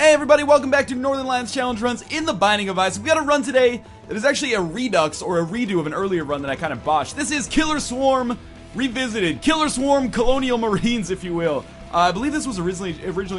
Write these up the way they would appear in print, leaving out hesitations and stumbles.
Hey everybody, welcome back to Northernlion's challenge runs in the Binding of Ice. We've got a run today that is actually a redux or a redo of an earlier run that I kind of botched. This is Killer Swarm Revisited. Killer Swarm Colonial Marines, if you will. I believe this was originally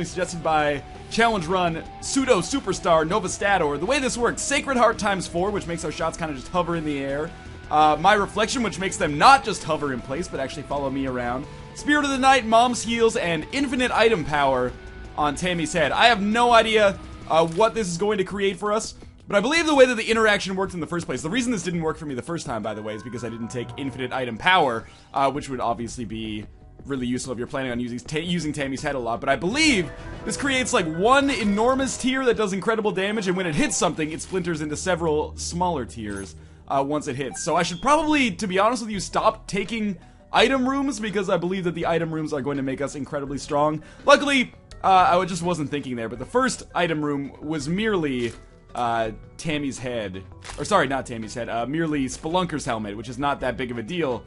suggested by challenge run pseudo superstar Novastator. The way this works, Sacred Heart ×4, which makes our shots kind of just hover in the air. My Reflection, which makes them not just hover in place, but actually follow me around. Spirit of the Night, Mom's Heals, and Infinite Item Power on Tammy's Head. I have no idea what this is going to create for us, but I believe the way that the interaction worked in the first place, the reason this didn't work for me the first time, by the way, is because I didn't take Infinite Item Power, which would obviously be really useful if you're planning on using Tammy's Head a lot, but I believe this creates like one enormous tier that does incredible damage, and when it hits something, it splinters into several smaller tiers once it hits. So I should probably, to be honest with you, stop taking item rooms, because I believe that the item rooms are going to make us incredibly strong. Luckily, I just wasn't thinking there, but the first item room was merely Tammy's Head. Or sorry, not Tammy's Head, merely Spelunker's Helmet, which is not that big of a deal.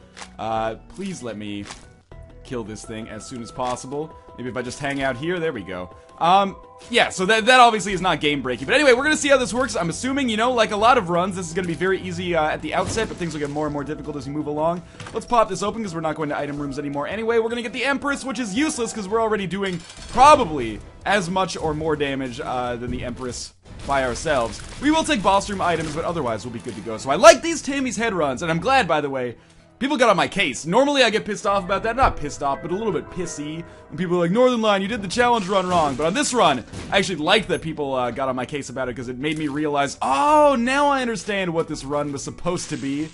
Please let me kill this thing as soon as possible. Maybe if I just hang out here, there we go. Yeah, so that obviously is not game breaking. But anyway, we're gonna see how this works. I'm assuming, you know, like a lot of runs, this is gonna be very easy at the outset, but things will get more and more difficult as we move along. Let's pop this open because we're not going to item rooms anymore anyway. We're gonna get the Empress, which is useless because we're already doing probably as much or more damage than the Empress by ourselves. We will take boss room items, but otherwise we'll be good to go. So I like these Tammy's Head runs, and I'm glad, by the way, people got on my case. Normally I get pissed off about that. Not pissed off, but a little bit pissy. When people are like, Northernlion, you did the challenge run wrong. But on this run, I actually liked that people got on my case about it, because it made me realize, oh, now I understand what this run was supposed to be.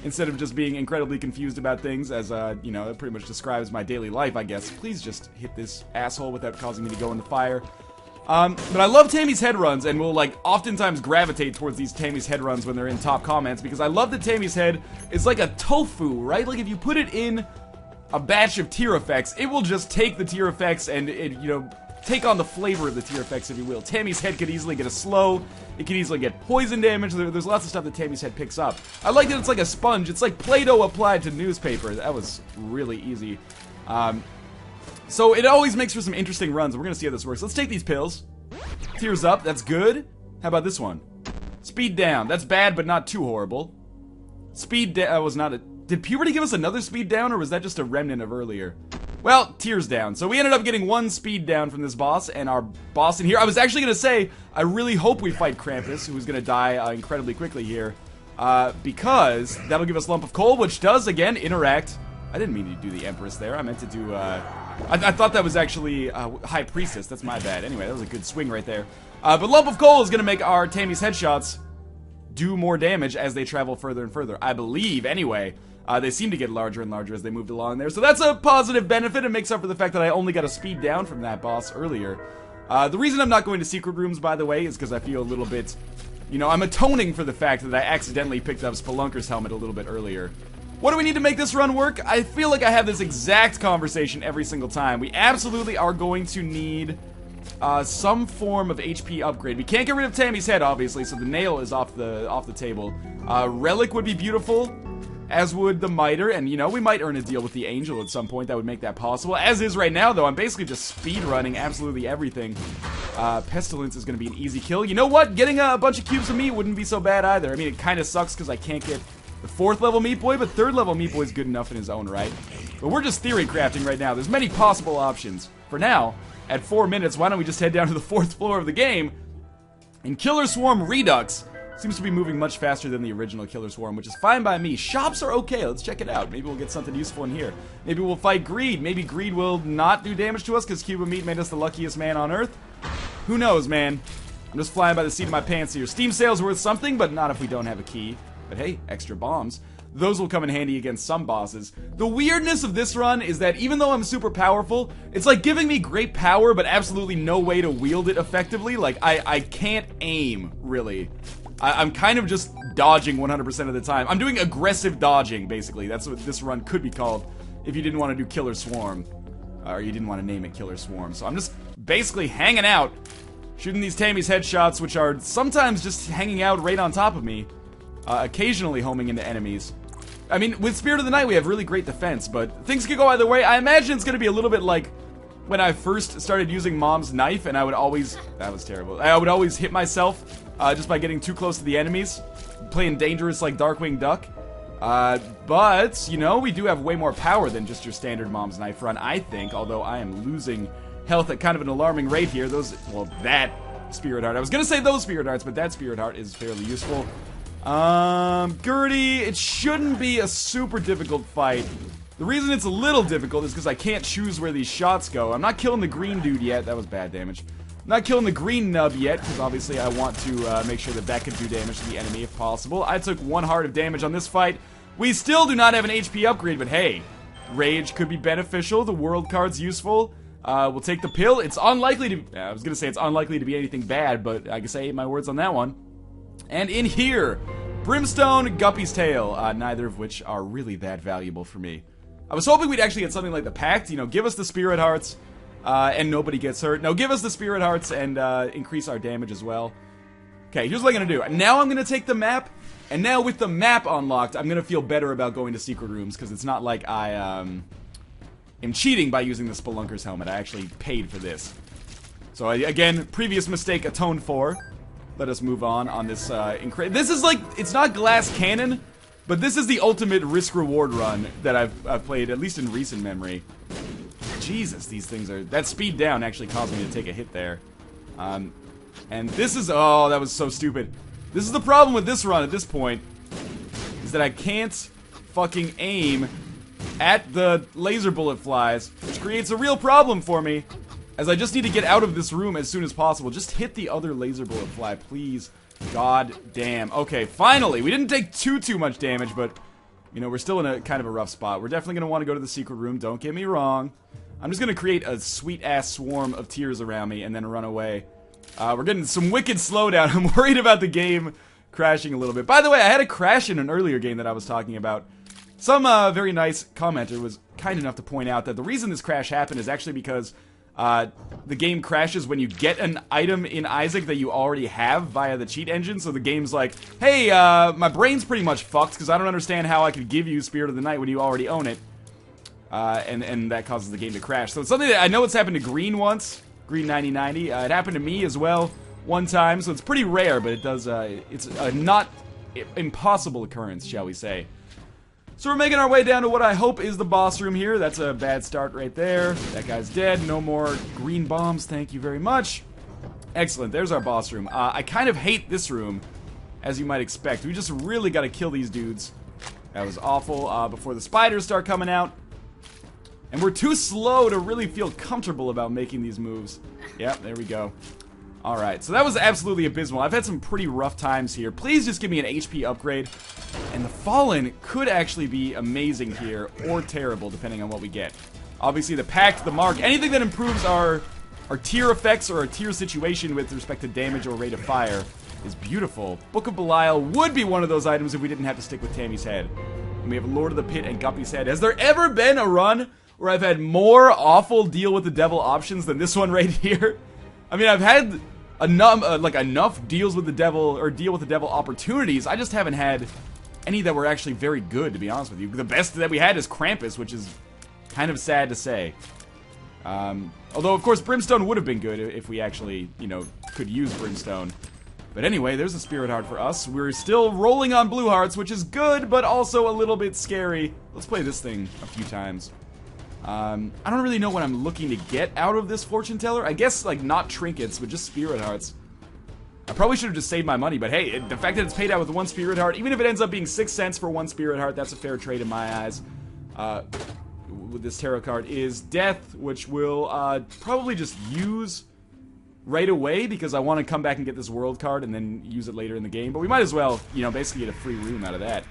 Instead of just being incredibly confused about things, as, you know, it pretty much describes my daily life, I guess. Please just hit this asshole without causing me to go in the fire. But I love Tammy's Head runs, and will, like, oftentimes gravitate towards these Tammy's Head runs when they're in top comments, because I love that Tammy's Head is like a tofu, right? Like, if you put it in a batch of tier effects, it will just take the tier effects and, you know, take on the flavor of the tier effects, if you will. Tammy's Head could easily get a slow, it could easily get poison damage, there's lots of stuff that Tammy's Head picks up. I like that it's like a sponge, it's like Play-Doh applied to newspaper. That was really easy. So it always makes for some interesting runs. We're gonna see how this works. Let's take these pills. Tears up, that's good. How about this one? Speed down, that's bad but not too horrible. Speed down was not a... Did puberty give us another speed down, or was that just a remnant of earlier? Well, tears down. So we ended up getting one speed down from this boss, and our boss in here... I was actually gonna say, I really hope we fight Krampus, who's gonna die incredibly quickly here. Because that'll give us Lump of Coal, which does, again, interact... I didn't mean to do the Empress there. I meant to do, I thought that was actually High Priestess. That's my bad. Anyway, that was a good swing right there. But Lump of Coal is going to make our Tammy's headshots do more damage as they travel further and further. I believe, anyway. They seem to get larger and larger as they moved along there. So that's a positive benefit. It makes up for the fact that I only got a speed down from that boss earlier. The reason I'm not going to secret rooms, by the way, is because I feel a little bit... You know, I'm atoning for the fact that I accidentally picked up Spelunker's Helmet a little bit earlier. What do we need to make this run work? I feel like I have this exact conversation every single time. We absolutely are going to need some form of HP upgrade. We can't get rid of Tammy's Head, obviously, so the nail is off the table. Relic would be beautiful, as would the Miter, and, you know, we might earn a deal with the Angel at some point that would make that possible. As is right now, though, I'm basically just speed running absolutely everything. Pestilence is going to be an easy kill. You know what? Getting a bunch of cubes of meat wouldn't be so bad either. I mean, it kind of sucks because I can't get the 4th level Meat Boy, but 3rd level Meat Boy is good enough in his own right. But we're just theory crafting right now. There's many possible options. For now, at 4 minutes, why don't we just head down to the 4th floor of the game? And Killer Swarm Redux seems to be moving much faster than the original Killer Swarm, which is fine by me. Shops are okay. Let's check it out. Maybe we'll get something useful in here. Maybe we'll fight Greed. Maybe Greed will not do damage to us because Cube of Meat made us the luckiest man on Earth. Who knows, man? I'm just flying by the seat of my pants here. Steam sale's worth something, but not if we don't have a key. But hey, extra bombs. Those will come in handy against some bosses. The weirdness of this run is that even though I'm super powerful, it's like giving me great power, but absolutely no way to wield it effectively. Like, I can't aim, really. I'm kind of just dodging 100% of the time. I'm doing aggressive dodging, basically. That's what this run could be called if you didn't want to do Killer Swarm. Or you didn't want to name it Killer Swarm. So I'm just basically hanging out, shooting these Tammy's headshots, which are sometimes just hanging out right on top of me. Occasionally homing into enemies. I mean, with Spirit of the Night, we have really great defense, but things could go either way. I imagine it's going to be a little bit like when I first started using Mom's knife, and I would always... That was terrible. I would always hit myself just by getting too close to the enemies. Playing dangerous like Darkwing Duck. But, you know, we do have way more power than just your standard Mom's knife run, I think. Although I am losing health at kind of an alarming rate here. That Spirit Heart. I was going to say those Spirit Hearts, but that Spirit Heart is fairly useful. Gertie, it shouldn't be a super difficult fight. The reason it's a little difficult is because I can't choose where these shots go. I'm not killing the green dude yet. That was bad damage. I'm not killing the green nub yet, because obviously I want to make sure that can do damage to the enemy if possible. I took 1 heart of damage on this fight. We still do not have an HP upgrade, but hey, Rage could be beneficial. The world card's useful. We'll take the pill. It's unlikely to... I was going to say it's unlikely to be anything bad, but I guess I ate my words on that one. And in here, Brimstone, Guppy's Tail, neither of which are really that valuable for me. I was hoping we'd actually get something like the Pact, you know, give us the Spirit Hearts, and nobody gets hurt. No, give us the Spirit Hearts and increase our damage as well. Okay, here's what I'm going to do. Now I'm going to take the map, and now with the map unlocked, I'm going to feel better about going to secret rooms, because it's not like I am cheating by using the Spelunker's helmet. I actually paid for this. So again, previous mistake atoned for. Let us move on this this is like, it's not Glass Cannon, but this is the ultimate risk-reward run that I've played, at least in recent memory. Jesus, these things are... That speed down actually caused me to take a hit there. And this is... Oh, that was so stupid. This is the problem with this run at this point, is that I can't fucking aim at the laser bullet flies, which creates a real problem for me. As I just need to get out of this room as soon as possible. Just hit the other laser bullet fly, please. God damn. Okay, finally. We didn't take too much damage, but, you know, we're still in a kind of a rough spot. We're definitely going to want to go to the secret room. Don't get me wrong. I'm just going to create a sweet-ass swarm of tears around me and then run away. We're getting some wicked slowdown. I'm worried about the game crashing a little bit. By the way, I had a crash in an earlier game that I was talking about. Some very nice commenter was kind enough to point out that the reason this crash happened is actually because... the game crashes when you get an item in Isaac that you already have via the cheat engine, so the game's like, hey, my brain's pretty much fucked because I don't understand how I could give you Spirit of the Night when you already own it. And that causes the game to crash. So it's something that I know it's happened to Green once, Green 9090. It happened to me as well one time, so it's pretty rare, but it does, it's a not impossible occurrence, shall we say. So we're making our way down to what I hope is the boss room here. That's a bad start right there. That guy's dead. No more green bombs. Thank you very much. Excellent. There's our boss room. I kind of hate this room, as you might expect. We just really got to kill these dudes. That was awful. Before the spiders start coming out. And we're too slow to really feel comfortable about making these moves. Yep, there we go. Alright, so that was absolutely abysmal. I've had some pretty rough times here. Please just give me an HP upgrade. And the Fallen could actually be amazing here, or terrible, depending on what we get. Obviously, the Pact, the Mark, anything that improves our tier effects or our tier situation with respect to damage or rate of fire is beautiful. Book of Belial would be one of those items if we didn't have to stick with Tammy's Head. And we have Lord of the Pit and Guppy's Head. Has there ever been a run where I've had more awful deal with the devil options than this one right here? I mean, I've had enough deals with the devil, or deal with the devil opportunities. I just haven't had any that were actually very good, to be honest with you. The best that we had is Krampus, which is kind of sad to say. Although, of course, Brimstone would have been good if we actually, you know, could use Brimstone. But anyway, there's a Spirit Heart for us. We're still rolling on blue hearts, which is good, but also a little bit scary. Let's play this thing a few times. I don't really know what I'm looking to get out of this fortune teller. I guess, like, not trinkets, but just Spirit Hearts. I probably should have just saved my money, but hey, the fact that it's paid out with 1 Spirit Heart, even if it ends up being 6 cents for 1 Spirit Heart, that's a fair trade in my eyes. With this tarot card is Death, which we'll probably just use right away, because I want to come back and get this world card and then use it later in the game. But we might as well, you know, basically get a free room out of that.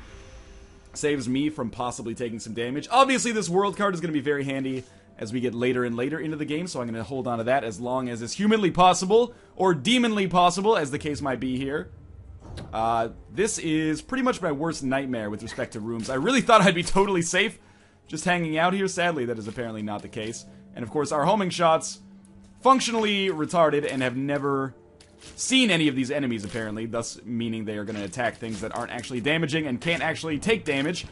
Saves me from possibly taking some damage. Obviously, this world card is going to be very handy as we get later and later into the game, so I'm going to hold on to that as long as is humanly possible, or demonly possible, as the case might be here. This is pretty much my worst nightmare with respect to rooms. I really thought I'd be totally safe just hanging out here. Sadly, that is apparently not the case. And of course, our homing shots, functionally retarded, and have never seen any of these enemies, apparently, thus meaning they are going to attack things that aren't actually damaging and can't actually take damage.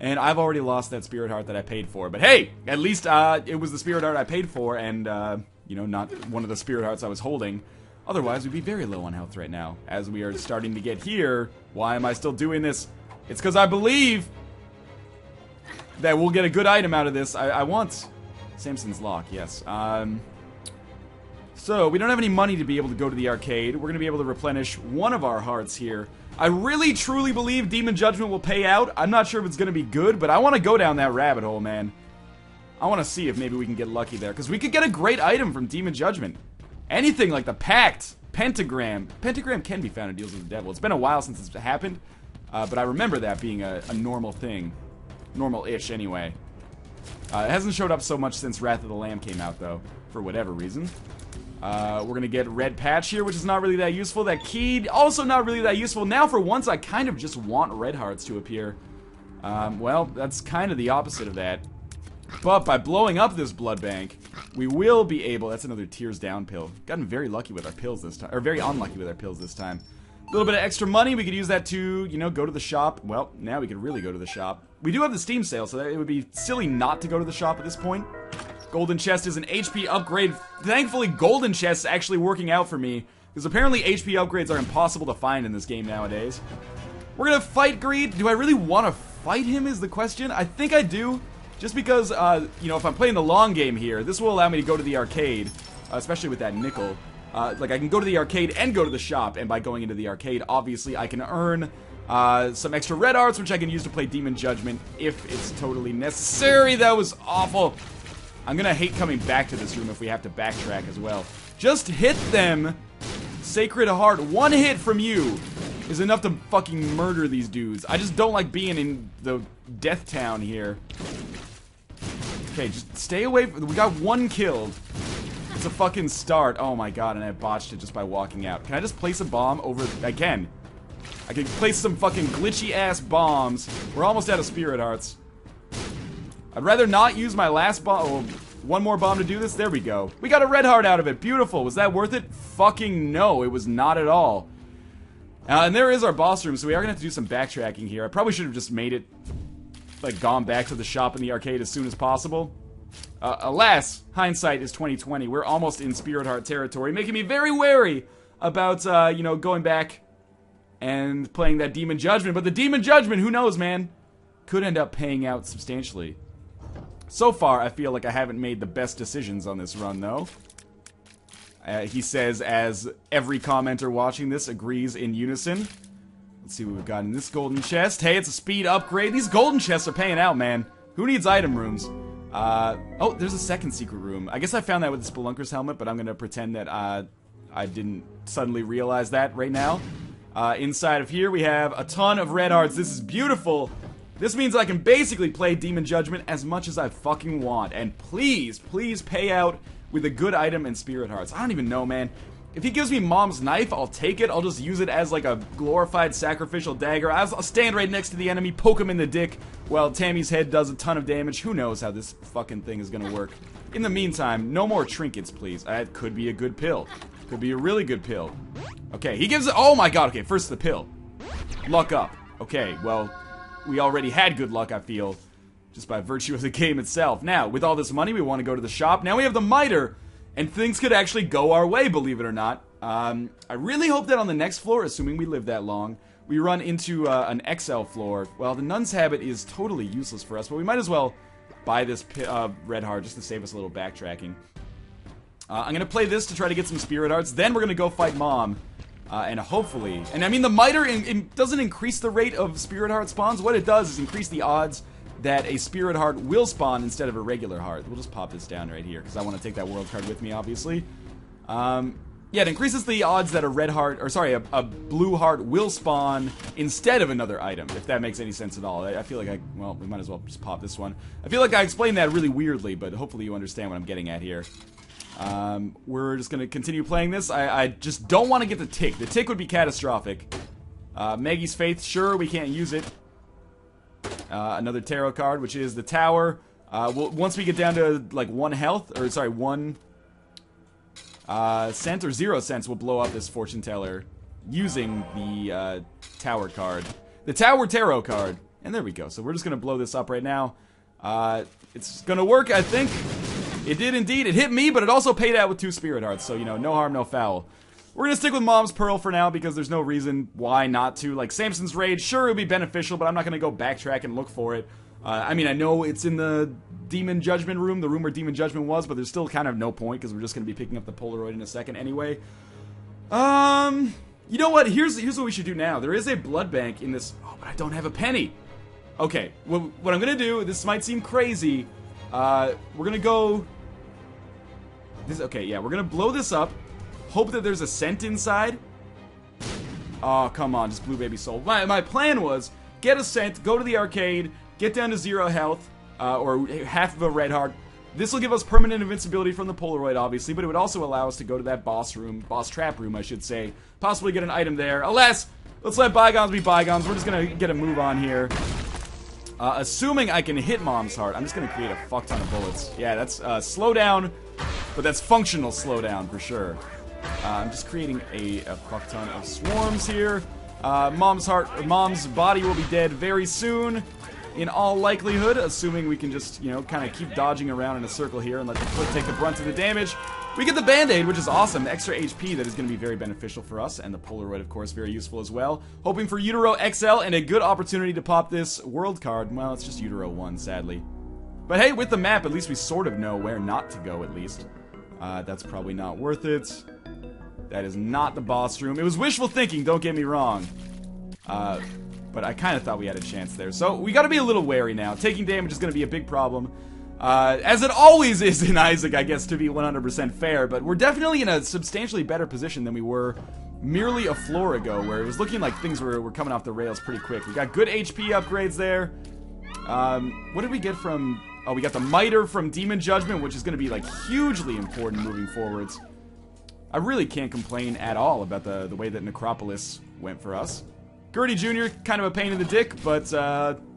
And I've already lost that spirit heart that I paid for. But hey, at least it was the spirit heart I paid for and, you know, not one of the spirit hearts I was holding. Otherwise, we'd be very low on health right now. As we are starting to get here, why am I still doing this? It's because I believe that we'll get a good item out of this. I want Samson's Lock, yes. So, we don't have any money to be able to go to the arcade. We're going to be able to replenish one of our hearts here. I really, truly believe Demon Judgment will pay out. I'm not sure if it's going to be good, but I want to go down that rabbit hole, man. I want to see if maybe we can get lucky there, because we could get a great item from Demon Judgment. Anything like the Pact, Pentagram. Pentagram can be found in Deals with the Devil. It's been a while since it's happened, but I remember that being a normal thing. Normal-ish, anyway. It hasn't showed up so much since Wrath of the Lamb came out, though, for whatever reason. We're going to get Red Patch here, which is not really that useful. That key, also not really that useful. Now, for once, I kind of just want Red Hearts to appear. Well, that's kind of the opposite of that. But by blowing up this blood bank, we will be able... That's another Tears Down pill. Gotten very lucky with our pills this time. Or very unlucky with our pills this time. A little bit of extra money. We could use that to, you know, go to the shop. Well, now we could really go to the shop. We do have the Steam sale, so it would be silly not to go to the shop at this point. Golden Chest is an HP upgrade. Thankfully, Golden Chest is actually working out for me, because apparently HP upgrades are impossible to find in this game nowadays. We're gonna fight Greed. Do I really want to fight him is the question. I think I do, just because, you know, if I'm playing the long game here, this will allow me to go to the arcade, especially with that nickel. Like, I can go to the arcade and go to the shop, and by going into the arcade, obviously, I can earn some extra red arts, which I can use to play Demon Judgment if it's totally necessary. That was awful. I'm gonna hate coming back to this room if we have to backtrack as well. Just hit them! Sacred Heart, one hit from you is enough to fucking murder these dudes. I just don't like being in the Death Town here. Okay, just stay away from... We got one killed. It's a fucking start. Oh my god, and I botched it just by walking out. Can I just place a bomb over... Again. I can place some fucking glitchy-ass bombs. We're almost out of Spirit Hearts. I'd rather not use my last bomb. Oh, one more bomb to do this. There we go. We got a red heart out of it. Beautiful. Was that worth it? Fucking no. It was not at all. And there is our boss room, so we are going to have to do some backtracking here. I probably should have just made it, like, gone back to the shop in the arcade as soon as possible. Alas, hindsight is 2020. We're almost in Spirit Heart territory, making me very wary about, you know, going back and playing that Demon Judgment. But the Demon Judgment, who knows, man, could end up paying out substantially. So far, I feel like I haven't made the best decisions on this run, though. He says, as every commenter watching this agrees in unison. Let's see what we've got in this golden chest. Hey, it's a speed upgrade. These golden chests are paying out, man. Who needs item rooms? Oh, there's a second secret room. I guess I found that with the Spelunker's helmet, but I'm gonna pretend that, I didn't suddenly realize that right now. Inside of here, we have a ton of red hearts. This is beautiful. This means I can basically play Demon Judgment as much as I fucking want. And please, please pay out with a good item and Spirit Hearts. I don't even know, man. If he gives me Mom's knife, I'll take it. I'll just use it as like a glorified sacrificial dagger. I'll stand right next to the enemy, poke him in the dick, while Tammy's Head does a ton of damage. Who knows how this fucking thing is gonna work. In the meantime, no more trinkets, please. That could be a good pill. Could be a really good pill. Okay, he gives it. Oh my god, okay, first the pill. Luck up. Okay, well, we already had good luck, I feel, just by virtue of the game itself. Now, with all this money, we want to go to the shop. Now we have the miter, and things could actually go our way, believe it or not. I really hope that on the next floor, assuming we live that long, we run into an XL floor. Well, the Nun's Habit is totally useless for us, but we might as well buy this red heart just to save us a little backtracking. I'm going to play this to try to get some Spirit Hearts. Then we're going to go fight Mom. And hopefully... And I mean, the miter doesn't increase the rate of Spirit Heart spawns. What it does is increase the odds that a Spirit Heart will spawn instead of a regular heart. We'll just pop this down right here, because I want to take that world card with me, obviously. Yeah, it increases the odds that a red heart... Or, sorry, a blue heart will spawn instead of another item, if that makes any sense at all. I feel like well, we might as well just pop this one. I feel like I explained that really weirdly, but hopefully you understand what I'm getting at here. We're just gonna continue playing this. I just don't want to get the tick. The tick would be catastrophic. Maggie's Faith, sure, we can't use it. Another tarot card, which is the Tower. Once we get down to, like, 1 health, or, sorry, 1 cent or 0 cents, we'll blow up this Fortune Teller using the, Tower card. The Tower Tarot card. And there we go. So we're just going to blow this up right now. It's going to work, I think. It did indeed. It hit me, but it also paid out with 2 Spirit Hearts. So, you know, no harm, no foul. We're going to stick with Mom's Pearl for now because there's no reason why not to. Like, Samson's Rage, sure, it would be beneficial, but I'm not going to go backtrack and look for it. I mean, I know it's in the Demon Judgment room, the room where Demon Judgment was, but there's still kind of no point because we're just going to be picking up the Polaroid in a second anyway. You know what? Here's what we should do now. There is a blood bank in this... Oh, but I don't have a penny. Okay, well, what I'm going to do, this might seem crazy. We're going to go... Okay, yeah, we're going to blow this up. Hope that there's a scent inside. Oh, come on, just Blue Baby Soul. My plan was get a scent, go to the arcade, get down to 0 health, or half of a red heart. This will give us permanent invincibility from the Polaroid, obviously, but it would also allow us to go to that boss trap room, I should say. Possibly get an item there. Alas, let's let bygones be bygones. We're just going to get a move on here. Assuming I can hit Mom's heart, I'm just going to create a fuck ton of bullets. Yeah, that's slowdown, but that's functional slowdown for sure. I'm just creating a fuck ton of swarms here. Mom's body will be dead very soon, in all likelihood, assuming we can just, you know, kind of keep dodging around in a circle here and let the foot take the brunt of the damage. We get the Band-Aid, which is awesome. The extra HP that is going to be very beneficial for us, and the Polaroid, of course, very useful as well. Hoping for Utero XL and a good opportunity to pop this world card. Well, it's just Utero 1, sadly. But hey, with the map, at least we sort of know where not to go, at least. That's probably not worth it. That is not the boss room. It was wishful thinking, don't get me wrong. But I kind of thought we had a chance there. So we got to be a little wary now. Taking damage is going to be a big problem. As it always is in Isaac, I guess, to be 100% fair. But we're definitely in a substantially better position than we were merely a floor ago, where it was looking like things were coming off the rails pretty quick. We got good HP upgrades there. What did we get from... Oh, we got the Miter from Demon Judgment, which is going to be, like, hugely important moving forwards. I really can't complain at all about the way that Necropolis went for us. Gertie Jr., kind of a pain in the dick, but,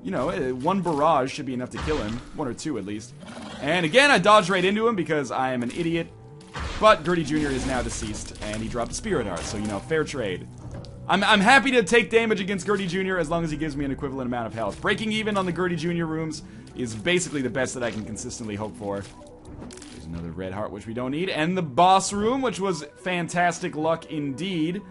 you know, 1 barrage should be enough to kill him. 1 or 2, at least. And again, I dodged right into him because I am an idiot. But Gertie Jr. is now deceased, and he dropped a Spirit Heart, so, you know, fair trade. I'm happy to take damage against Gertie Jr. as long as he gives me an equivalent amount of health. Breaking even on the Gertie Jr. rooms is basically the best that I can consistently hope for. There's another red heart, which we don't need. And the boss room, which was fantastic luck indeed.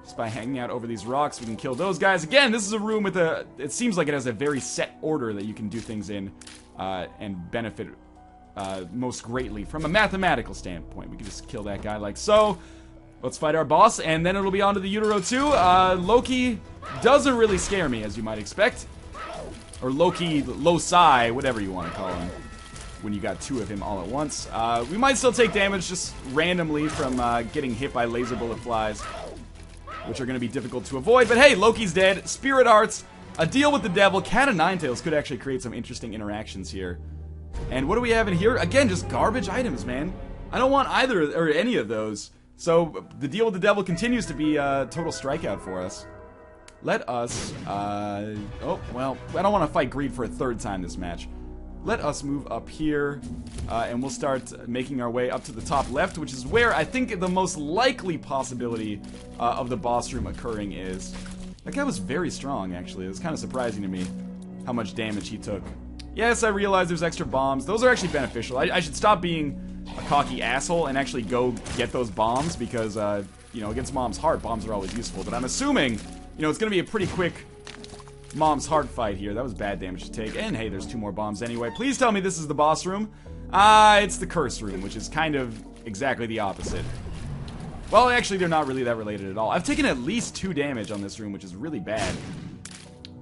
Just by hanging out over these rocks, we can kill those guys. Again, this is a room with a... It seems like it has a very set order that you can do things in and benefit most greatly from a mathematical standpoint. We can just kill that guy like so. Let's fight our boss, and then it'll be on to the Utero 2. Loki doesn't really scare me, as you might expect. Or Loki, Loci, whatever you want to call him, when you got 2 of him all at once. We might still take damage just randomly from getting hit by laser bullet flies, which are going to be difficult to avoid. But hey, Loki's dead. Spirit Hearts, a deal with the devil. Cat of Ninetails could actually create some interesting interactions here. And what do we have in here? Again, just garbage items, man. I don't want either or any of those. So the deal with the devil continues to be a total strikeout for us. Let us, oh, well, I don't want to fight greed for a 3rd time this match. Let us move up here, and we'll start making our way up to the top left, which is where I think the most likely possibility of the boss room occurring is. That guy was very strong, actually. It was kind of surprising to me how much damage he took. Yes, I realize there's extra bombs. Those are actually beneficial. I should stop being a cocky asshole and actually go get those bombs because, you know, against Mom's heart, bombs are always useful. But I'm assuming, you know, it's going to be a pretty quick Mom's heart fight here. That was bad damage to take. And hey, there's 2 more bombs anyway. Please tell me this is the boss room. It's the curse room, which is kind of exactly the opposite. Well, actually, they're not really that related at all. I've taken at least 2 damage on this room, which is really bad.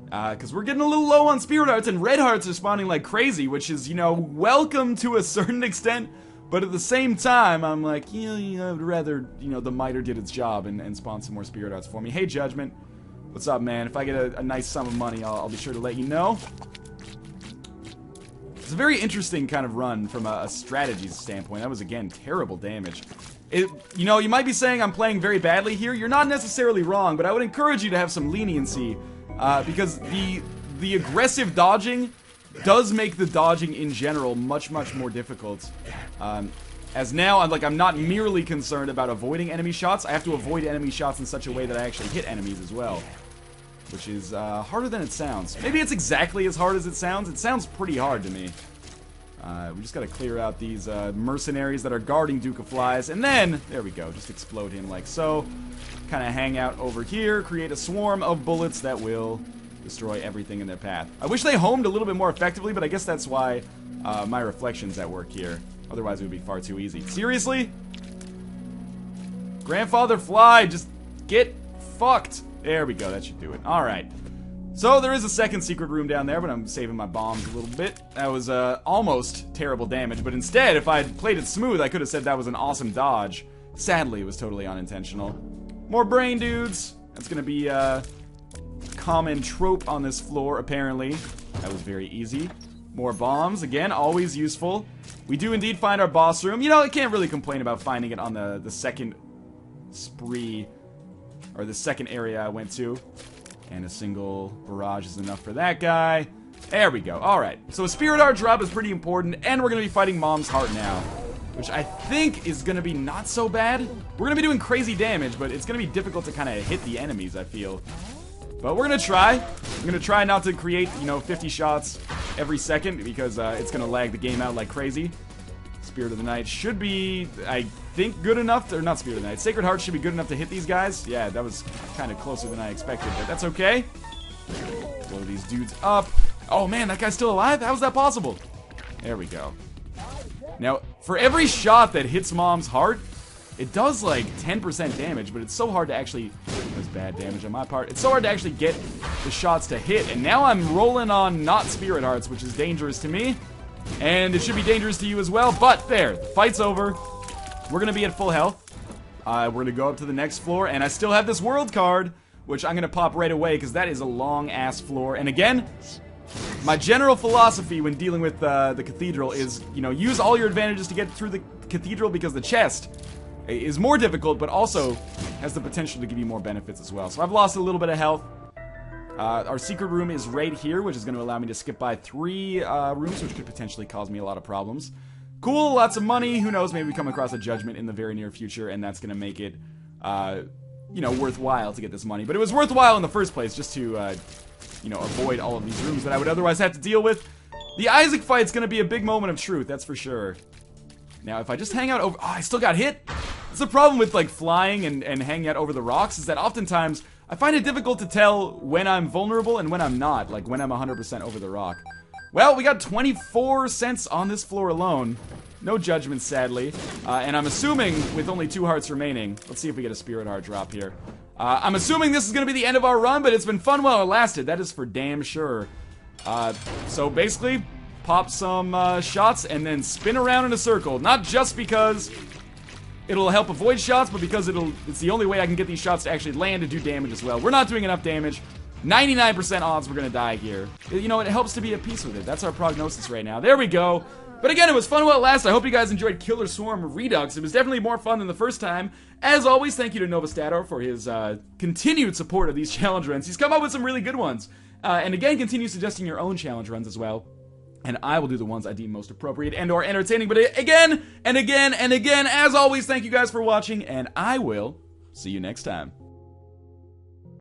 Because we're getting a little low on Spirit Hearts, and Red Hearts are spawning like crazy, which is, you know, welcome to a certain extent. But at the same time, I'm like, I would rather, you know, the Miter did its job and spawn some more Spirit Hearts for me. Hey, Judgment. What's up, man? If I get a nice sum of money, I'll be sure to let you know. It's a very interesting kind of run from a strategy standpoint. That was, again, terrible damage. You know, you might be saying I'm playing very badly here. You're not necessarily wrong, but I would encourage you to have some leniency. Because the aggressive dodging does make the dodging in general much more difficult. As now, I'm not merely concerned about avoiding enemy shots. I have to avoid enemy shots in such a way that I actually hit enemies as well. which is harder than it sounds. Maybe it's exactly as hard as it sounds. It sounds pretty hard to me. We just gotta clear out these mercenaries that are guarding Duke of Flies, and then, there we go, just explode him like so. Kind of hang out over here, create a swarm of bullets that will destroy everything in their path. I wish they homed a little bit more effectively, but I guess that's why my reflection's at work here. Otherwise, it would be far too easy. Seriously? Grandfather Fly, just get fucked. There we go, that should do it. Alright. So, there is a second secret room down there, but I'm saving my bombs a little bit. That was almost terrible damage, but instead, if I had played it smooth, I could have said that was an awesome dodge. Sadly, it was totally unintentional. More brain dudes. That's gonna be a common trope on this floor, apparently. That was very easy. More bombs, again, always useful. We do indeed find our boss room. You know, I can't really complain about finding it on the second spree, or the second area I went to. And a single barrage is enough for that guy. There we go. Alright. So a Spirit Heart drop is pretty important, and we're going to be fighting Mom's Heart now, which I think is going to be not so bad. We're going to be doing crazy damage, but it's going to be difficult to kind of hit the enemies, I feel. But we're going to try. I'm going to try not to create, 50 shots every second, because it's going to lag the game out like crazy. Spirit of the Night should be, I think, good enough to, or not Spirit of the Night, Sacred Heart should be good enough to hit these guys. Yeah, that was kind of closer than I expected, but that's okay. Blow these dudes up. Oh man, that guy's still alive? How is that possible? There we go. Now, for every shot that hits Mom's heart, it does like 10% damage, but it's so hard to actually, that's bad damage on my part, it's so hard to actually get the shots to hit, and now I'm rolling on not Spirit Hearts, which is dangerous to me. And it should be dangerous to you as well, but there, the fight's over. We're going to be at full health. We're going to go up to the next floor, and I still have this world card, which I'm going to pop right away, because that is a long-ass floor. And again, my general philosophy when dealing with the cathedral is, use all your advantages to get through the cathedral, because the chest is more difficult, but also has the potential to give you more benefits as well. So I've lost a little bit of health. Our secret room is right here, which is going to allow me to skip by 3 rooms, which could potentially cause me a lot of problems. Cool, lots of money. Who knows, maybe we come across a judgment in the very near future, and that's going to make it, worthwhile to get this money. But it was worthwhile in the first place, just to, avoid all of these rooms that I would otherwise have to deal with. The Isaac fight's going to be a big moment of truth, that's for sure. Now, if I just hang out over... Oh, I still got hit? That's the problem with, flying and hanging out over the rocks, is that oftentimes I find it difficult to tell when I'm vulnerable and when I'm not, like when I'm 100% over the rock. Well, we got 24 cents on this floor alone. No judgment, sadly. And I'm assuming, with only 2 hearts remaining, let's see if we get a Spirit Heart drop here. I'm assuming this is going to be the end of our run, but it's been fun while it lasted. That is for damn sure. So basically, pop some shots and then spin around in a circle. Not just because it'll help avoid shots, but because it's the only way I can get these shots to actually land and do damage as well. We're not doing enough damage. 99% odds we're gonna die here. It helps to be at peace with it. That's our prognosis right now. There we go. But again, it was fun while it lasted. I hope you guys enjoyed Killer Swarm Redux. It was definitely more fun than the first time. As always, thank you to Novastator for his continued support of these challenge runs. He's come up with some really good ones. And again, continue suggesting your own challenge runs as well. And I will do the ones I deem most appropriate and or entertaining. But again, and again, and again, as always, thank you guys for watching, and I will see you next time.